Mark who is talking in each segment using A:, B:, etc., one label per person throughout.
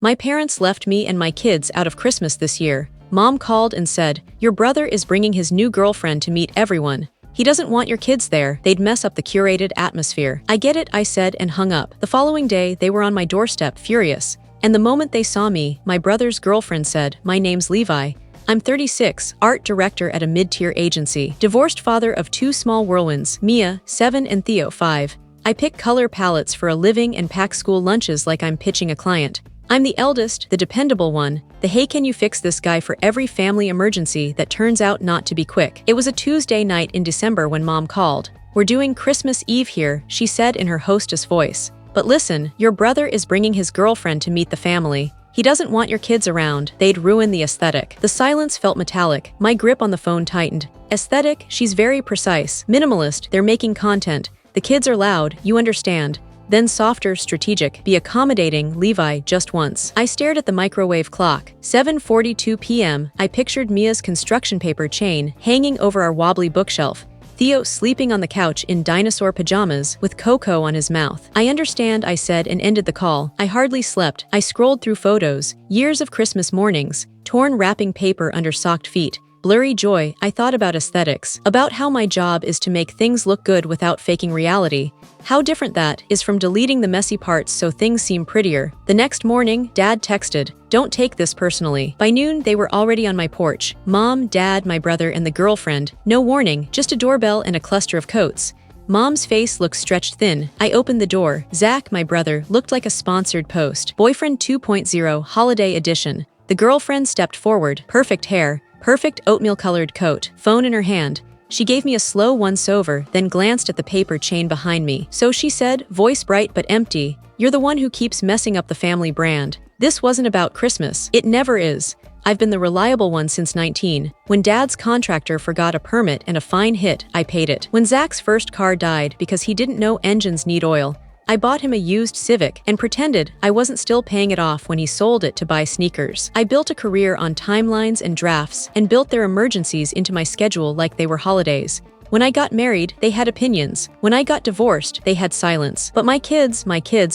A: My parents left me and my kids out of Christmas this year. Mom called and said, "Your brother is bringing his new girlfriend to meet everyone. He doesn't want your kids there, they'd mess up the curated atmosphere." "I get it," I said and hung up. The following day, they were on my doorstep, furious. And the moment they saw me, my brother's girlfriend said, "My name's Levi. I'm 36, art director at a mid-tier agency. Divorced father of 2 small whirlwinds, Mia, 7 and Theo, 5. I pick color palettes for a living and pack school lunches like I'm pitching a client. I'm the eldest, the dependable one, the hey can you fix this guy for every family emergency that turns out not to be quick." It was a Tuesday night in December when Mom called. "We're doing Christmas Eve here," she said in her hostess voice. "But listen, your brother is bringing his girlfriend to meet the family. He doesn't want your kids around, they'd ruin the aesthetic." The silence felt metallic, my grip on the phone tightened. "Aesthetic, she's very precise. Minimalist, they're making content. The kids are loud, you understand." Then softer, strategic, "Be accommodating, Levi, just once." I stared at the microwave clock. 7:42 p.m. I pictured Mia's construction paper chain hanging over our wobbly bookshelf. Theo sleeping on the couch in dinosaur pajamas with cocoa on his mouth. "I understand," I said and ended the call. I hardly slept. I scrolled through photos, years of Christmas mornings, torn wrapping paper under socked feet. Blurry joy. I thought about aesthetics, about how my job is to make things look good without faking reality. How different that is from deleting the messy parts so things seem prettier. The next morning, Dad texted, "Don't take this personally." By noon, they were already on my porch. Mom, Dad, my brother, and the girlfriend. No warning, just a doorbell and a cluster of coats. Mom's face looked stretched thin. I opened the door. Zach, my brother, looked like a sponsored post. Boyfriend 2.0, Holiday Edition. The girlfriend stepped forward. Perfect hair. Perfect oatmeal-colored coat, phone in her hand. She gave me a slow once-over, then glanced at the paper chain behind me. "So," she said, voice bright but empty, "you're the one who keeps messing up the family brand. This wasn't about Christmas. It never is. I've been the reliable one since 19. When Dad's contractor forgot a permit and a fine hit, I paid it. When Zach's first car died because he didn't know engines need oil, I bought him a used Civic and pretended I wasn't still paying it off when he sold it to buy sneakers. I built a career on timelines and drafts and built their emergencies into my schedule like they were holidays. When I got married, they had opinions. When I got divorced, they had silence. But my kids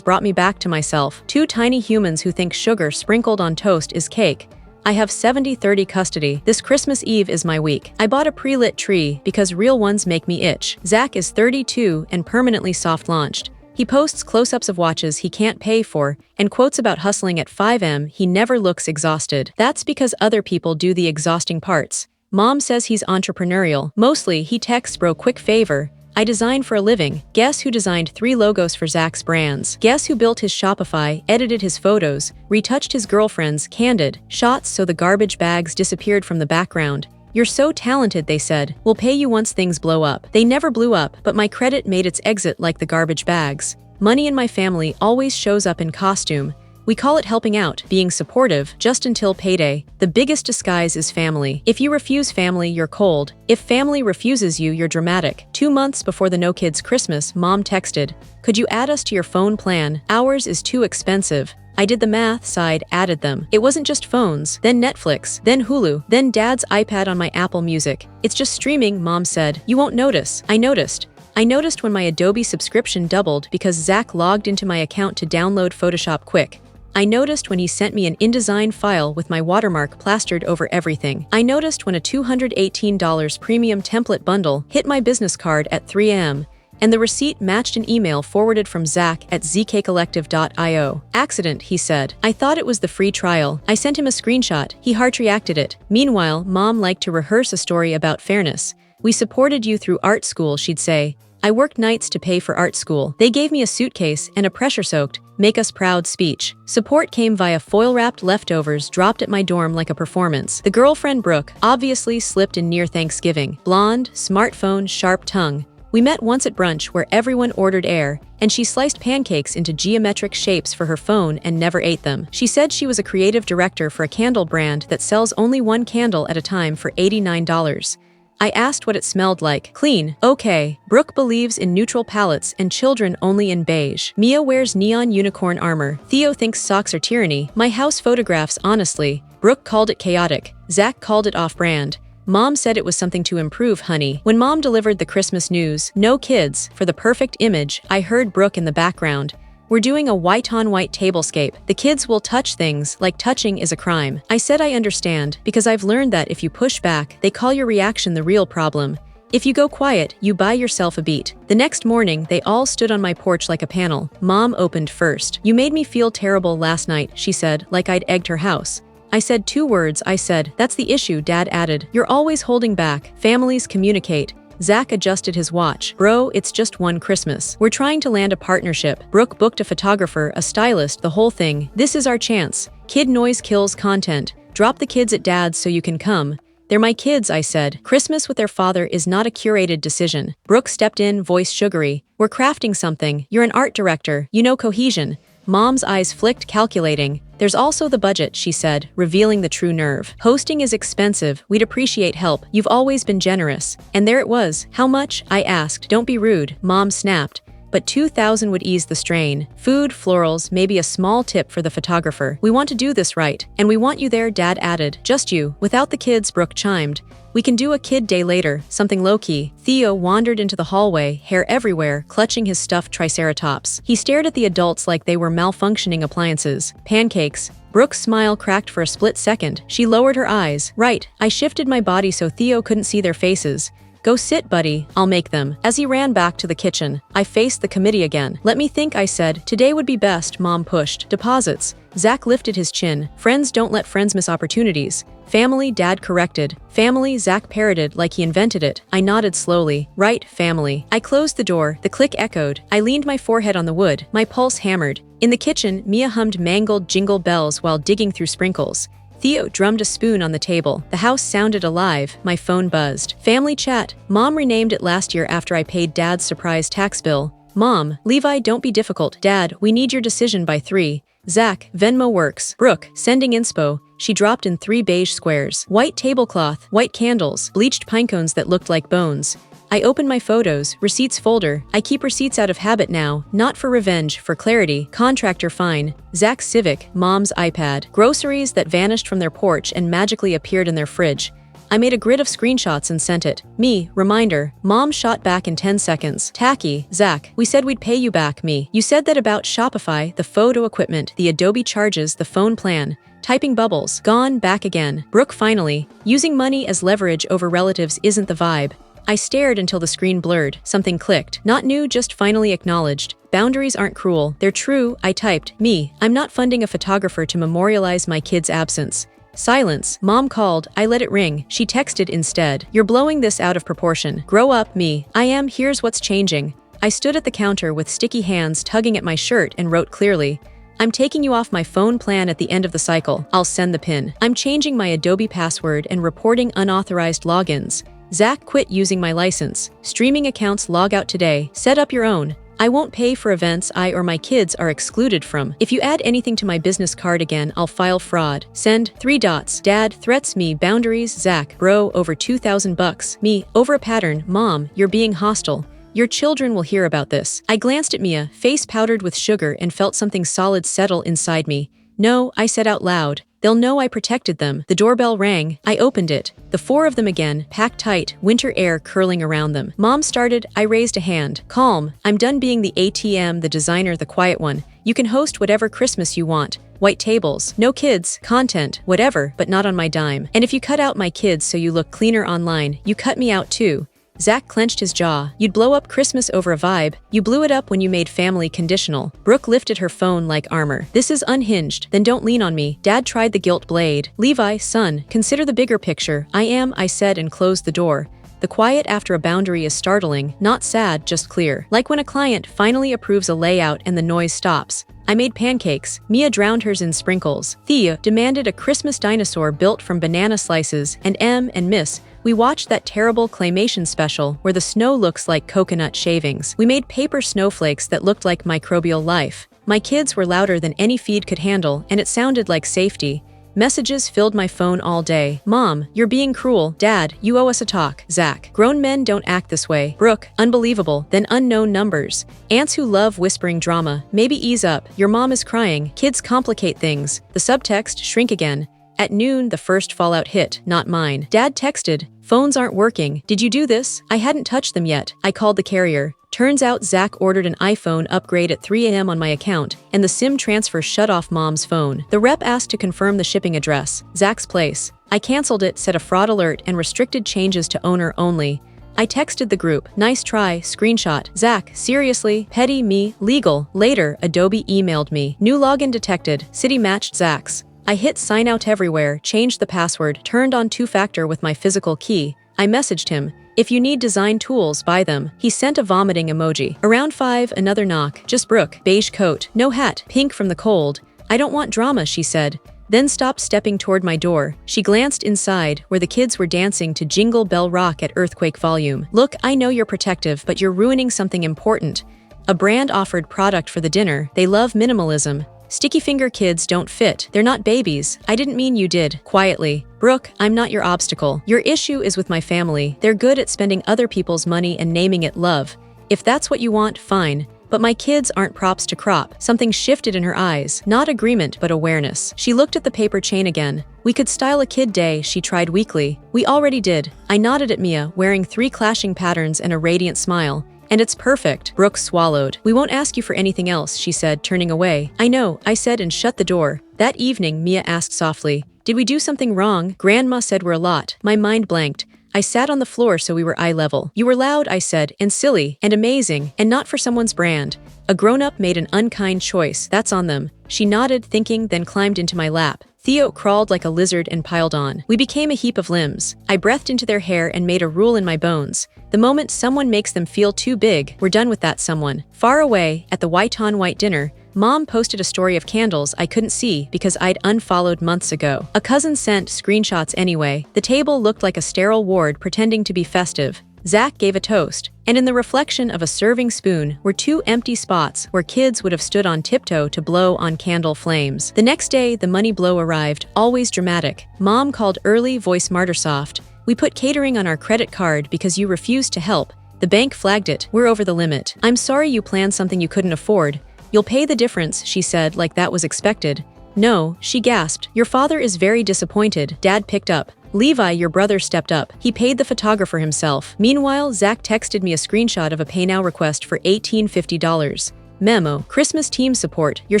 A: brought me back to myself. 2 tiny humans who think sugar sprinkled on toast is cake. I have 70-30 custody. This Christmas Eve is my week. I bought a pre-lit tree because real ones make me itch. Zach is 32 and permanently soft-launched. He posts close-ups of watches he can't pay for and quotes about hustling at 5 a.m. He never looks exhausted. That's because other people do the exhausting parts. Mom says he's entrepreneurial. Mostly, he texts, "Bro, quick favor. I design for a living." Guess who designed 3 logos for Zach's brands? Guess who built his Shopify, edited his photos, retouched his girlfriend's candid shots so the garbage bags disappeared from the background? "You're so talented," they said. "We'll pay you once things blow up." They never blew up, but my credit made its exit like the garbage bags. Money in my family always shows up in costume. We call it helping out, being supportive, just until payday. The biggest disguise is family. If you refuse family, you're cold. If family refuses you, you're dramatic. 2 months before the no kids Christmas, Mom texted, "Could you add us to your phone plan? Ours is too expensive." I did the math, sighed, added them. It wasn't just phones, then Netflix, then Hulu, then Dad's iPad on my Apple Music. "It's just streaming," Mom said. "You won't notice." I noticed. I noticed when my Adobe subscription doubled because Zach logged into my account to download Photoshop quick. I noticed when he sent me an InDesign file with my watermark plastered over everything. I noticed when a $218 premium template bundle hit my business card at 3 a.m. and the receipt matched an email forwarded from Zach at zkcollective.io. "Accident," he said. I thought it was the free trial. I sent him a screenshot. He heart-reacted it. Meanwhile, Mom liked to rehearse a story about fairness. "We supported you through art school," she'd say. "I worked nights to pay for art school. They gave me a suitcase and a pressure-soaked, make us proud speech. Support came via foil-wrapped leftovers dropped at my dorm like a performance." The girlfriend, Brooke, obviously slipped in near Thanksgiving. Blonde, smartphone, sharp tongue. We met once at brunch where everyone ordered air, and she sliced pancakes into geometric shapes for her phone and never ate them. She said she was a creative director for a candle brand that sells only 1 candle at a time for $89. I asked what it smelled like. "Clean." "Okay." Brooke believes in neutral palettes and children only in beige. Mia wears neon unicorn armor. Theo thinks socks are tyranny. My house photographs honestly. Brooke called it chaotic. Zach called it off-brand. Mom said it was something to improve, honey. When Mom delivered the Christmas news, "No kids," for the perfect image, I heard Brooke in the background. We're doing a white-on-white tablescape. The kids will touch things like touching is a crime. I said I understand, because I've learned that if you push back, they call your reaction the real problem. If you go quiet, you buy yourself a beat. The next morning, they all stood on my porch like a panel. Mom opened first. You made me feel terrible last night, she said, like I'd egged her house. I said 2 words. I said, that's the issue, Dad added. You're always holding back. Families communicate. Zach adjusted his watch. Bro, it's just one Christmas. We're trying to land a partnership. Brooke booked a photographer, a stylist, the whole thing. This is our chance. Kid noise kills content. Drop the kids at Dad's so you can come. They're my kids, I said. Christmas with their father is not a curated decision. Brooke stepped in, voice sugary. We're crafting something. You're an art director. You know cohesion. Mom's eyes flicked, calculating. There's also the budget, she said, revealing the true nerve. Hosting is expensive. We'd appreciate help. You've always been generous. And there it was. How much? I asked. Don't be rude. Mom snapped. But $2,000 would ease the strain. Food, florals, maybe a small tip for the photographer. We want to do this right. And we want you there, Dad added. Just you. Without the kids, Brooke chimed. We can do a kid day later, something low-key. Theo wandered into the hallway, hair everywhere, clutching his stuffed triceratops. He stared at the adults like they were malfunctioning appliances. Pancakes. Brooke's smile cracked for a split second. She lowered her eyes. Right. I shifted my body so Theo couldn't see their faces. Go sit, buddy. I'll make them. As he ran back to the kitchen, I faced the committee again. Let me think, I said. Today would be best, Mom pushed. Deposits. Zach lifted his chin. Friends don't let friends miss opportunities. Family, Dad corrected. Family, Zach parroted like he invented it. I nodded slowly. Right, family. I closed the door. The click echoed. I leaned my forehead on the wood. My pulse hammered. In the kitchen, Mia hummed mangled jingle bells while digging through sprinkles. Theo drummed a spoon on the table. The house sounded alive. My phone buzzed. Family chat. Mom renamed it last year after I paid Dad's surprise tax bill. Mom, Levi, don't be difficult. Dad, we need your decision by 3. Zach, Venmo works. Brooke, sending inspo. She dropped in 3 beige squares. White tablecloth, white candles, bleached pine cones that looked like bones. I opened my photos, receipts folder. I keep receipts out of habit now, not for revenge, for clarity. Contractor fine. Zach's Civic, Mom's iPad. Groceries that vanished from their porch and magically appeared in their fridge. I made a grid of screenshots and sent it. Me, reminder. Mom shot back in 10 seconds. Tacky. Zach, we said we'd pay you back. Me. You said that about Shopify, the photo equipment, the Adobe charges, the phone plan. Typing bubbles. Gone, back again. Brooke finally. Using money as leverage over relatives isn't the vibe. I stared until the screen blurred. Something clicked. Not new, just finally acknowledged. Boundaries aren't cruel. They're true. I typed. Me. I'm not funding a photographer to memorialize my kid's absence. Silence. Mom called. I let it ring. She texted instead. You're blowing this out of proportion. Grow up, me. I am. Here's what's changing. I stood at the counter with sticky hands tugging at my shirt and wrote clearly. I'm taking you off my phone plan at the end of the cycle. I'll send the pin. I'm changing my Adobe password and reporting unauthorized logins. Zach quit using my license. Streaming accounts log out today. Set up your own. I won't pay for events I or my kids are excluded from. If you add anything to my business card again, I'll file fraud. Send 3 dots. Dad threats me. Boundaries. Zach. Bro, over $2,000. Me. Over a pattern. Mom, you're being hostile. Your children will hear about this. I glanced at Mia, face powdered with sugar, and felt something solid settle inside me. No, I said out loud. They'll know I protected them. The doorbell rang. I opened it. The 4 of them again, packed tight, winter air curling around them. Mom started. I raised a hand. Calm. I'm done being the ATM, the designer, the quiet one. You can host whatever Christmas you want. White tables, no kids, content, whatever, but not on my dime. And if you cut out my kids so you look cleaner online, you cut me out too. Zach clenched his jaw. You'd blow up Christmas over a vibe. You blew it up when you made family conditional. Brooke lifted her phone like armor. This is unhinged. Then don't lean on me. Dad tried the guilt blade. Levi, son, consider the bigger picture. I said and closed the door. The quiet after a boundary is startling, not sad, just clear. Like when a client finally approves a layout and the noise stops. I made pancakes. Mia drowned hers in sprinkles. Thea demanded a Christmas dinosaur built from banana slices, and M and Miss, we watched that terrible claymation special where the snow looks like coconut shavings. We made paper snowflakes that looked like microbial life. My kids were louder than any feed could handle, and it sounded like safety. Messages filled my phone all day. Mom, you're being cruel. Dad, you owe us a talk. Zach, grown men don't act this way. Brooke, unbelievable. Then unknown numbers. Aunts who love whispering drama. Maybe ease up. Your mom is crying. Kids complicate things. The subtext, shrink again. At noon, the first fallout hit, not mine. Dad texted, "Phones aren't working. Did you do this?" I hadn't touched them yet. I called the carrier. Turns out Zach ordered an iPhone upgrade at 3 a.m. on my account, and the SIM transfer shut off Mom's phone. The rep asked to confirm the shipping address, Zach's place. I canceled it, set a fraud alert, and restricted changes to owner only. I texted the group, "Nice try, screenshot. Zach, seriously? Petty me, legal." Later, Adobe emailed me. New login detected, city matched Zach's. I hit sign out everywhere, changed the password, turned on two-factor with my physical key. I messaged him, "If you need design tools, buy them." He sent a vomiting emoji. Around 5, another knock. "Just Brooke, beige coat, no hat, pink from the cold." "I don't want drama," she said. Then stopped stepping toward my door. She glanced inside, where the kids were dancing to Jingle Bell Rock at earthquake volume. "Look, I know you're protective, but you're ruining something important." A brand offered product for the dinner. They love minimalism. "Sticky finger kids don't fit. They're not babies." "I didn't mean you did." Quietly. "Brooke, I'm not your obstacle. Your issue is with my family. They're good at spending other people's money and naming it love. If that's what you want, fine. But my kids aren't props to crop." Something shifted in her eyes. Not agreement, but awareness. She looked at the paper chain again. "We could style a kid day," she tried weakly. "We already did." I nodded at Mia, wearing 3 clashing patterns and a radiant smile. "And it's perfect." Brooke swallowed. "We won't ask you for anything else," she said, turning away. "I know," I said and shut the door. That evening, Mia asked softly, "Did we do something wrong?" Grandma said we're a lot. My mind blanked. I sat on the floor so we were eye level. "You were loud," I said, "and silly, and amazing, and not for someone's brand. A grown-up made an unkind choice. That's on them." She nodded, thinking, then climbed into my lap. Theo crawled like a lizard and piled on. We became a heap of limbs. I breathed into their hair and made a rule in my bones. The moment someone makes them feel too big, we're done with that someone. Far away, at the white on white dinner, Mom posted a story of candles I couldn't see because I'd unfollowed months ago. A cousin sent screenshots anyway. The table looked like a sterile ward pretending to be festive. Zach gave a toast, and in the reflection of a serving spoon were 2 empty spots where kids would have stood on tiptoe to blow on candle flames. The next day, the money blow arrived, always dramatic. Mom called early, voice Martersoft. "We put catering on our credit card because you refused to help. The bank flagged it. We're over the limit. I'm sorry you planned something you couldn't afford. You'll pay the difference," she said, like that was expected. "No," she gasped. "Your father is very disappointed." Dad picked up. "Levi, your brother, stepped up. He paid the photographer himself." Meanwhile, Zach texted me a screenshot of a pay now request for $1850. Memo, "Christmas team support. Your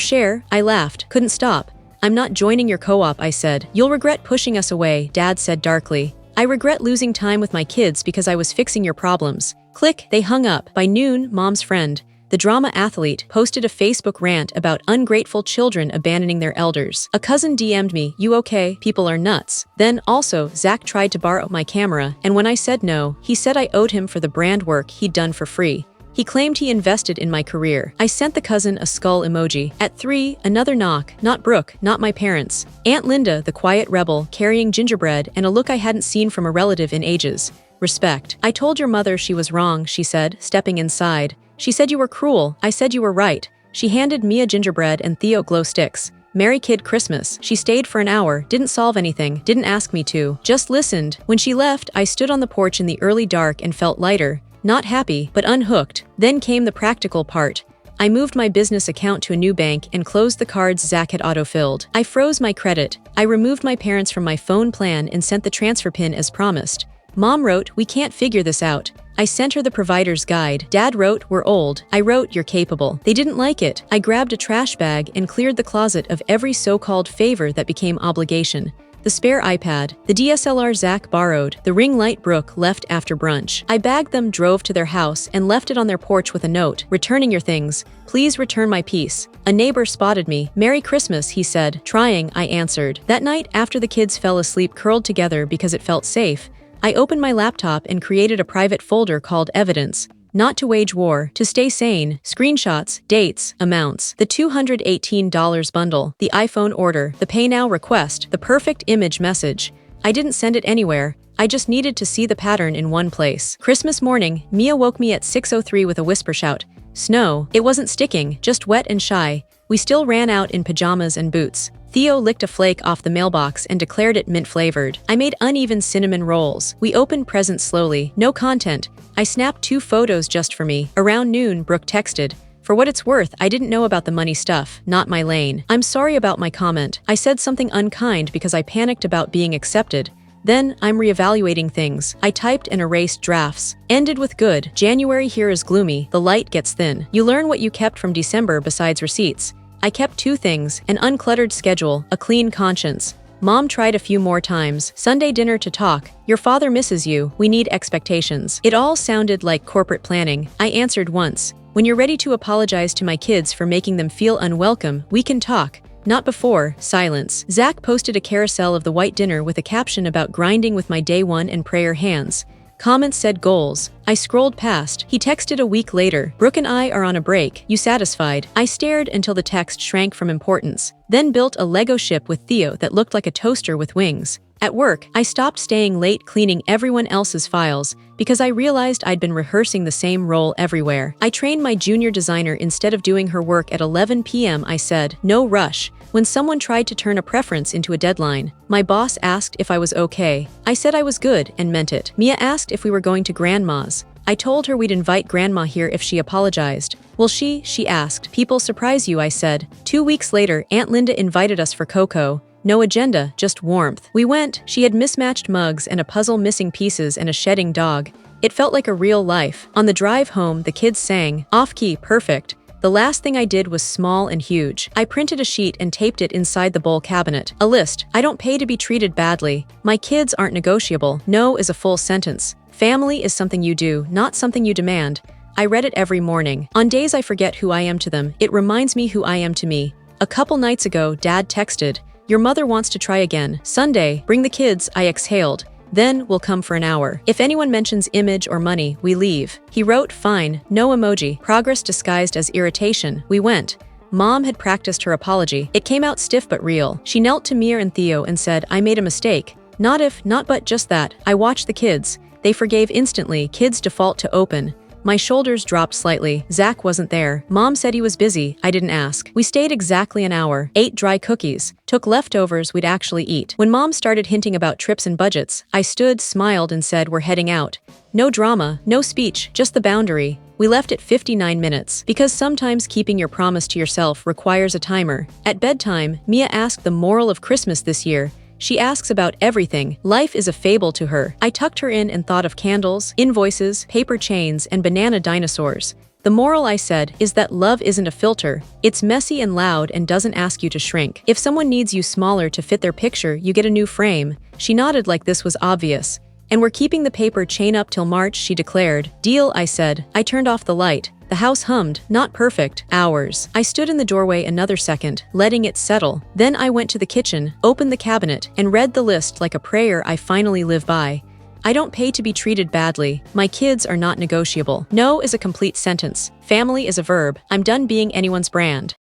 A: share?" I laughed. Couldn't stop. "I'm not joining your co-op," I said. "You'll regret pushing us away," Dad said darkly. "I regret losing time with my kids because I was fixing your problems." Click, they hung up. By noon, Mom's friend, the drama athlete, posted a Facebook rant about ungrateful children abandoning their elders. A cousin DM'd me, "You okay? People are nuts." Then also, Zach tried to borrow my camera, and when I said no, he said I owed him for the brand work he'd done for free. He claimed he invested in my career. I sent the cousin a skull emoji. At 3, another knock. Not Brooke, not my parents. Aunt Linda, the quiet rebel, carrying gingerbread and a look I hadn't seen from a relative in ages. "Respect. I told your mother she was wrong," she said, stepping inside. "She said you were cruel. I said you were right." She handed Mia gingerbread and Theo glow sticks. "Merry Kid Christmas." She stayed for an hour, didn't solve anything, didn't ask me to, just listened. When she left, I stood on the porch in the early dark and felt lighter. Not happy, but unhooked. Then came the practical part. I moved my business account to a new bank and closed the cards Zach had autofilled. I froze my credit. I removed my parents from my phone plan and sent the transfer pin as promised. Mom wrote, "We can't figure this out." I sent her the provider's guide. Dad wrote, "We're old." I wrote, "You're capable." They didn't like it. I grabbed a trash bag and cleared the closet of every so-called favor that became obligation. The spare iPad, the DSLR Zach borrowed, the ring light Brooke left after brunch. I bagged them, drove to their house, and left it on their porch with a note, "Returning your things. Please return my piece." A neighbor spotted me. "Merry Christmas," he said. Trying, I answered. That night, after the kids fell asleep curled together because it felt safe, I opened my laptop and created a private folder called Evidence. Not to wage war, to stay sane, screenshots, dates, amounts, the $218 bundle, the iPhone order, the pay now request, the perfect image message. I didn't send it anywhere. I just needed to see the pattern in one place. Christmas morning, Mia woke me at 6:03 with a whisper shout. Snow. It wasn't sticking, just wet and shy. We still ran out in pajamas and boots. Theo licked a flake off the mailbox and declared it mint-flavored. I made uneven cinnamon rolls. We opened presents slowly. No content. I snapped 2 photos just for me. Around noon, Brooke texted, For what it's worth, I didn't know about the money stuff, not my lane. I'm sorry about my comment. I said something unkind because I panicked about being accepted. Then, I'm reevaluating things. I typed and erased drafts. Ended with good. January here is gloomy. The light gets thin. You learn what you kept from December besides receipts. I kept 2 things: an uncluttered schedule, a clean conscience. Mom tried a few more times. Sunday dinner to talk. Your father misses you. We need expectations. It all sounded like corporate planning. I answered once. When you're ready to apologize to my kids for making them feel unwelcome, we can talk. Not before. Silence. Zach posted a carousel of the white dinner with a caption about grinding with my day one and prayer hands. Comments said goals. I scrolled past. He texted a week later. Brooke and I are on a break. You satisfied? I stared until the text shrank from importance. Then built a Lego ship with Theo that looked like a toaster with wings. At work, I stopped staying late cleaning everyone else's files because I realized I'd been rehearsing the same role everywhere. I trained my junior designer instead of doing her work at 11 p.m. I said, no rush. When someone tried to turn a preference into a deadline, my boss asked if I was okay. I said I was good and meant it. Mia asked if we were going to Grandma's. I told her we'd invite Grandma here if she apologized. Will she asked. People surprise you, I said. 2 weeks later, Aunt Linda invited us for cocoa. No agenda, just warmth. We went. She had mismatched mugs and a puzzle missing pieces and a shedding dog. It felt like a real life. On the drive home, the kids sang, off-key, perfect. The last thing I did was small and huge. I printed a sheet and taped it inside the bowl cabinet. A list. I don't pay to be treated badly. My kids aren't negotiable. No is a full sentence. Family is something you do, not something you demand. I read it every morning. On days I forget who I am to them, it reminds me who I am to me. A couple nights ago, Dad texted, your mother wants to try again. Sunday, bring the kids. I exhaled. Then we'll come for an hour. If anyone mentions image or money, we leave. He wrote, fine, no emoji. Progress disguised as irritation. We went. Mom had practiced her apology. It came out stiff but real. She knelt to Mir and Theo and said, I made a mistake. Not if, not but, just that. I watched the kids. They forgave instantly. Kids default to open. My shoulders dropped slightly. Zach wasn't there. Mom said he was busy. I didn't ask. We stayed exactly an hour. Ate dry cookies. Took leftovers we'd actually eat. When Mom started hinting about trips and budgets, I stood, smiled, and said, we're heading out. No drama, no speech, just the boundary. We left at 59 minutes. Because sometimes keeping your promise to yourself requires a timer. At bedtime, Mia asked the moral of Christmas this year. She asks about everything. Life is a fable to her. I tucked her in and thought of candles, invoices, paper chains, and banana dinosaurs. The moral, I said, is that love isn't a filter. It's messy and loud and doesn't ask you to shrink. If someone needs you smaller to fit their picture, you get a new frame. She nodded like this was obvious. And we're keeping the paper chain up till March, she declared. Deal, I said. I turned off the light. The house hummed, not perfect, hours. I stood in the doorway another second, letting it settle. Then I went to the kitchen, opened the cabinet, and read the list like a prayer I finally live by. I don't pay to be treated badly. My kids are not negotiable. No is a complete sentence. Family is a verb. I'm done being anyone's brand.